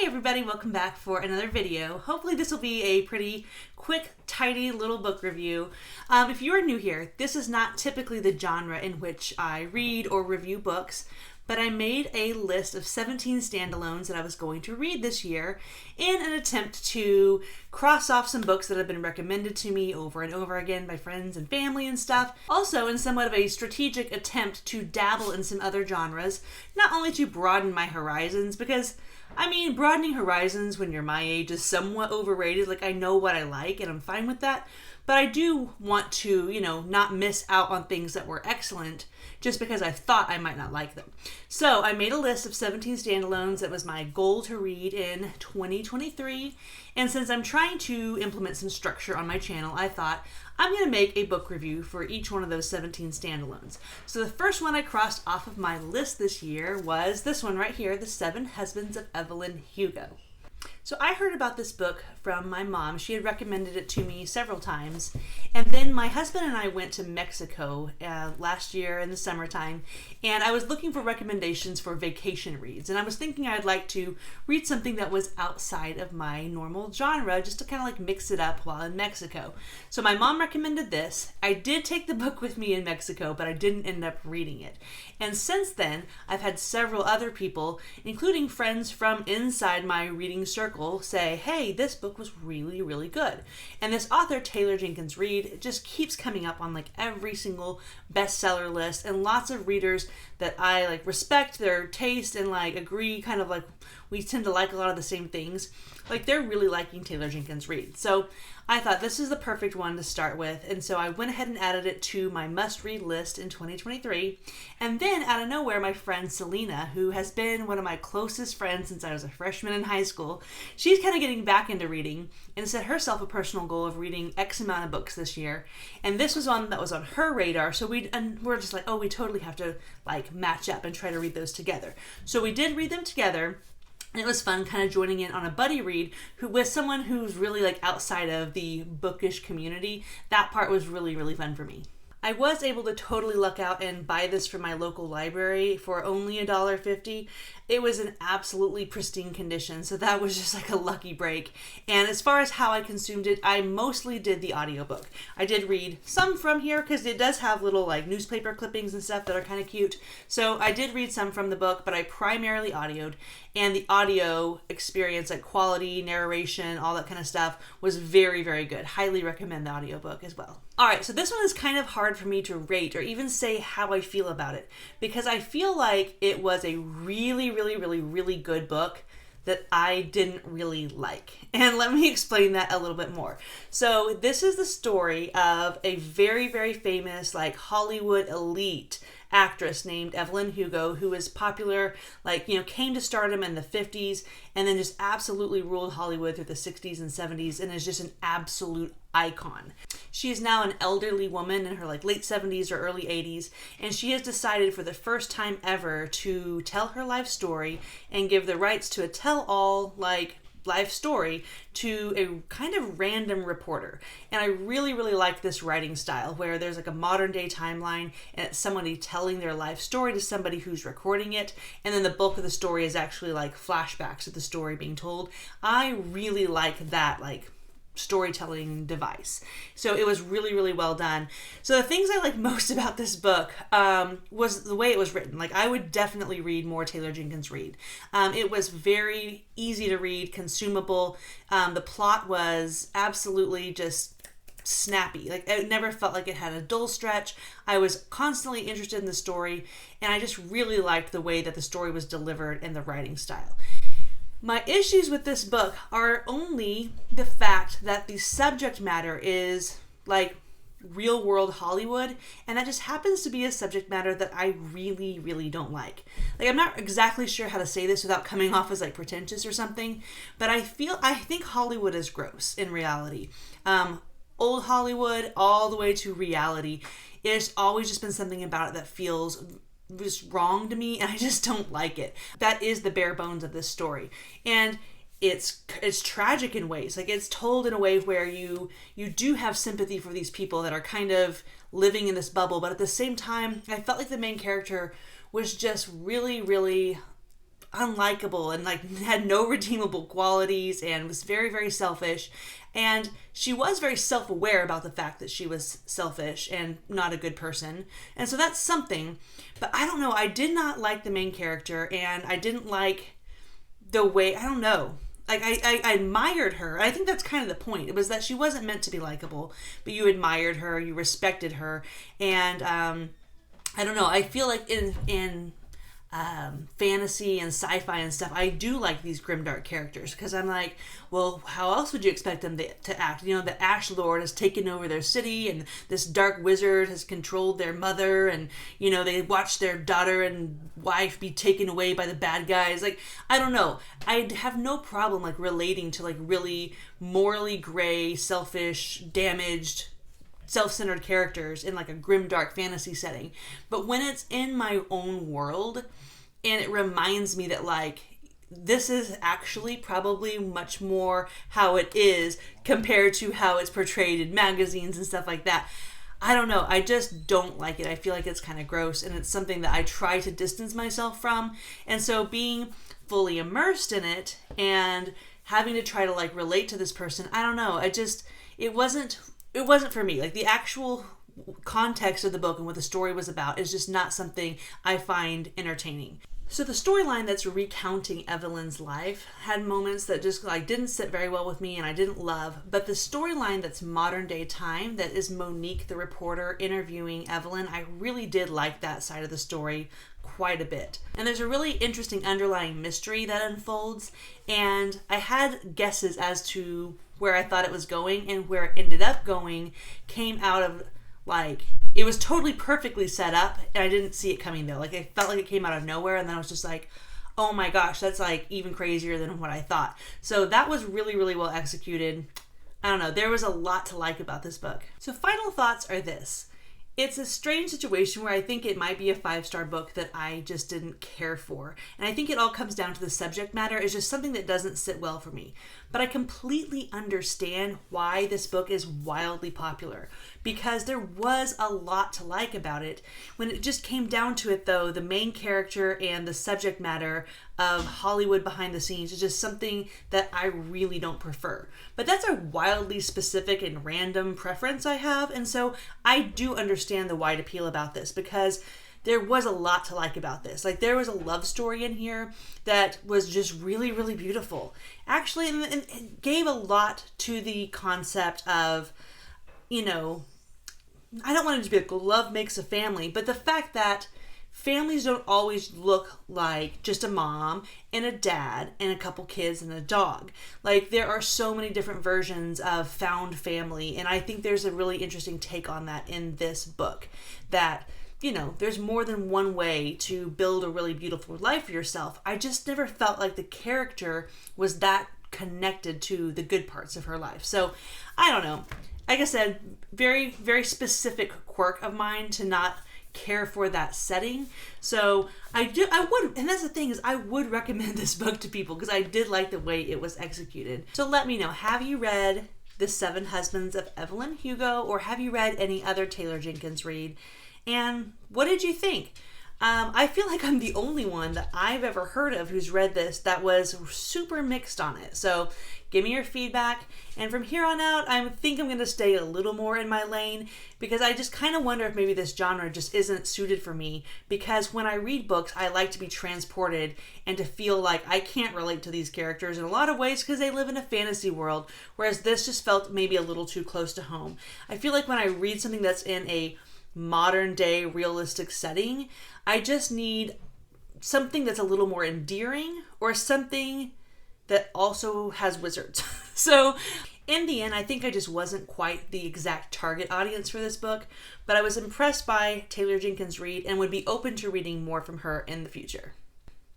everybody, welcome back for another video. Hopefully this will be a pretty quick, tidy little book review. If you are new here, this is not typically the genre in which I read or review books, but I made a list of 17 standalones that I was going to read this year in an attempt to cross off some books that have been recommended to me over and over again by friends and family and stuff. Also in somewhat of a strategic attempt to dabble in some other genres, not only to broaden my horizons, because broadening horizons when you're my age is somewhat overrated. Like, I know what I like and I'm fine with that, but I do want to, not miss out on things that were excellent just because I thought I might not like them. So I made a list of 17 standalones that was my goal to read in 2023. And since I'm trying to implement some structure on my channel, I thought I'm going to make a book review for each one of those 17 standalones. So the first one I crossed off of my list this year was this one right here, The 7 Husbands of Evelyn, Hugo. So I heard about this book from my mom. She had recommended it to me several times. And then my husband and I went to Mexico last year in the summertime, and I was looking for recommendations for vacation reads. And I was thinking I'd like to read something that was outside of my normal genre, just to kind of like mix it up while in Mexico. So my mom recommended this. I did take the book with me in Mexico, but I didn't end up reading it. And since then, I've had several other people, including friends from inside my reading circle, say, hey, this book was really, really good. And this author, Taylor Jenkins Reid, just keeps coming up on like every single bestseller list, and lots of readers that I respect their taste and agree, kind of we tend to like a lot of the same things. They're really liking Taylor Jenkins Reid. So I thought this is the perfect one to start with. And so I went ahead and added it to my must-read list in 2023. And then out of nowhere, my friend Selena, who has been one of my closest friends since I was a freshman in high school, she's kind of getting back into reading and set herself a personal goal of reading X amount of books this year. And this was one that was on her radar. So we're just like, oh, we totally have to match up and try to read those together. So we did read them together. And it was fun kind of joining in on a buddy read with someone who's really outside of the bookish community. That part was really, really fun for me. I was able to totally luck out and buy this from my local library for only $1.50. It was in absolutely pristine condition, so that was just a lucky break. And as far as how I consumed it, I mostly did the audiobook. I did read some from here because it does have little newspaper clippings and stuff that are kind of cute. So I did read some from the book, but I primarily audioed. And the audio experience, quality, narration, all that kind of stuff, was very, very good. Highly recommend the audiobook as well. All right, so this one is kind of hard for me to rate or even say how I feel about it, because I feel like it was a really, really, really, really good book that I didn't really like. And let me explain that a little bit more. So this is the story of a very, very famous Hollywood elite actress named Evelyn Hugo, who was popular, came to stardom in the 50s and then just absolutely ruled Hollywood through the 60s and 70s and is just an absolute icon. She is now an elderly woman in her late 70s or early 80s, and she has decided for the first time ever to tell her life story and give the rights to a tell-all life story to a kind of random reporter. And I really, really like this writing style where there's a modern day timeline and it's somebody telling their life story to somebody who's recording it, and then the bulk of the story is actually flashbacks of the story being told. I really like that storytelling device. So it was really, really well done. So the things I like most about this book was the way it was written. I would definitely read more Taylor Jenkins Reid. It was very easy to read, consumable. The plot was absolutely just snappy. It never felt like it had a dull stretch. I was constantly interested in the story, and I just really liked the way that the story was delivered and the writing style. My issues with this book are only the fact that the subject matter is real world Hollywood, and that just happens to be a subject matter that I really, really don't like. I'm not exactly sure how to say this without coming off as pretentious or something, but I think Hollywood is gross in reality. Old Hollywood all the way to reality. It's always just been something about it that feels just wrong to me, and I just don't like it. That is the bare bones of this story. And it's tragic in ways. It's told in a way where you do have sympathy for these people that are kind of living in this bubble, but at the same time, I felt like the main character was just really, really unlikable and like had no redeemable qualities and was very, very selfish. And she was very self-aware about the fact that she was selfish and not a good person. And so that's something. But I don't know. I did not like the main character, and I didn't like the way, I don't know. Like, I admired her. I think that's kind of the point. It was that she wasn't meant to be likable, but you admired her, you respected her. And I don't know. I feel like in fantasy and sci-fi and stuff, I do like these grimdark characters, because I'm like, well, how else would you expect them to act? You know, the Ash Lord has taken over their city, and this dark wizard has controlled their mother, and, you know, they watch their daughter and wife be taken away by the bad guys. Like, I don't know. I have no problem, like, relating to, like, really morally gray, selfish, damaged, self-centered characters in like a grimdark fantasy setting. But when it's in my own world and it reminds me that like this is actually probably much more how it is compared to how it's portrayed in magazines and stuff like that, I don't know. I just don't like it. I feel like it's kind of gross, and it's something that I try to distance myself from. And so being fully immersed in it and having to try to like relate to this person, I don't know. It wasn't for me. Like, the actual context of the book and what the story was about is just not something I find entertaining. So the storyline that's recounting Evelyn's life had moments that just like didn't sit very well with me and I didn't love. But the storyline that's modern day time, that is Monique the reporter interviewing Evelyn, I really did like that side of the story quite a bit. And there's a really interesting underlying mystery that unfolds, and I had guesses as to where I thought it was going, and where it ended up going came out of like, it was totally perfectly set up and I didn't see it coming though. Like, it felt like it came out of nowhere, and then I was just like, oh my gosh, that's like even crazier than what I thought. So that was really, really well executed. I don't know, there was a lot to like about this book. So final thoughts are this. It's a strange situation where I think it might be a 5-star book that I just didn't care for. And I think it all comes down to the subject matter. It's just something that doesn't sit well for me. But I completely understand why this book is wildly popular, because there was a lot to like about it. When it just came down to it though, the main character and the subject matter of Hollywood behind the scenes is just something that I really don't prefer. But that's a wildly specific and random preference I have, and so I do understand the wide appeal about this, because there was a lot to like about this. Like, there was a love story in here that was just really, really beautiful. Actually, and it gave a lot to the concept of, you know, I don't want it to be like love makes a family, but the fact that families don't always look like just a mom and a dad and a couple kids and a dog. Like, there are so many different versions of found family, and I think there's a really interesting take on that in this book, that, you know, there's more than one way to build a really beautiful life for yourself. I just never felt like the character was that connected to the good parts of her life. So, I don't know. Like I said, very, very specific quirk of mine to not care for that setting. So I would, and that's the thing, is I would recommend this book to people because I did like the way it was executed. So let me know, have you read The 7 Husbands of Evelyn Hugo, or have you read any other Taylor Jenkins read? And what did you think? I feel like I'm the only one that I've ever heard of who's read this that was super mixed on it. So give me your feedback. And from here on out, I think I'm going to stay a little more in my lane, because I just kind of wonder if maybe this genre just isn't suited for me. Because when I read books, I like to be transported and to feel like I can't relate to these characters in a lot of ways because they live in a fantasy world. Whereas this just felt maybe a little too close to home. I feel like when I read something that's in a modern day realistic setting, I just need something that's a little more endearing, or something that also has wizards. So in the end, I think I just wasn't quite the exact target audience for this book, but I was impressed by Taylor Jenkins Reid and would be open to reading more from her in the future.